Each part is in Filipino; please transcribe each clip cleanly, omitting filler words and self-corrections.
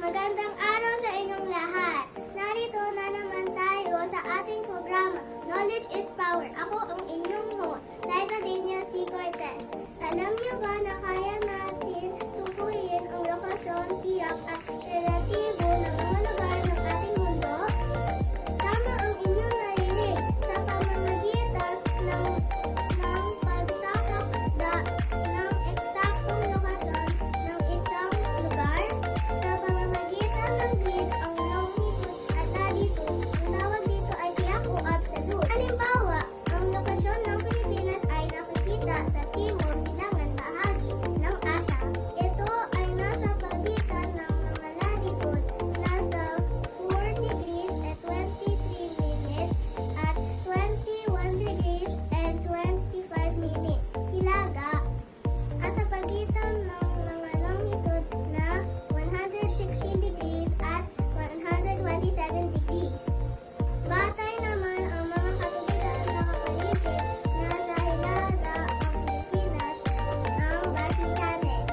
Magandang araw sa inyong lahat. Narito na naman tayo sa ating programa, Knowledge is Power. Ako ang inyong host, Liza Daniel C. Cortez. Alam niyo ba na kaya natin tukuyin ang lokasyon, tiyak at relatibo ng mga lugar ng ating mundo? Tama ang inyong narinig sa pamamagitan ng pagtatakda ng eksaktong lokasyon ng isang lugar. Sa pamamagitan ng grid, ang longitude at latitude, ang tawag dito ay tiyak o absolute. Halimbawa, ang lokasyon ng Pilipinas ay nakikita sa timog silangan bahagi ng Asia. Ito ay nasa pagitan ng mga latitude, nasa 4 degrees at 23 minutes at 21 degrees and 25 minutes. Hilaga, at sa pagitan ng mga longitude na 116 degrees at 127 degrees. Batay naman ang mga katubigan na nakapaligid na sa hilaga ang Pilipinas, ang Basihanen.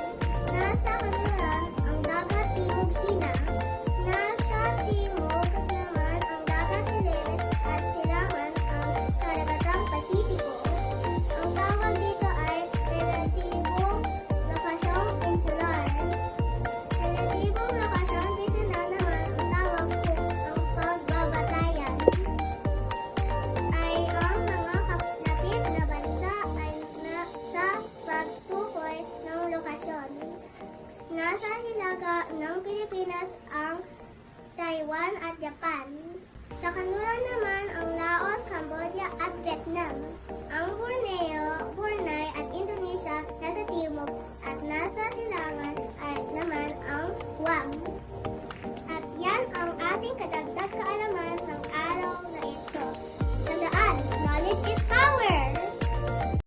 Nasa kanila ang dagat Timog Sina. Nasa timog naman ang dagat Siles at silangan ang Karagatang Pasipiko. Ang tawag dito ay relatibong lokasyong insular. Relatibong lokasyon, dito na naman ang tawag po ang pagbabatayan. Ay ang mga kapit na bansa ay sa pagtukoy ng lokasyon. Nasa hilaga ng Pilipinas ang Taiwan at Japan. Sa kanluran naman ang Laos, Cambodia at Vietnam. Ang Borneo, Brunei at Indonesia nasa timog at nasa silangan ay naman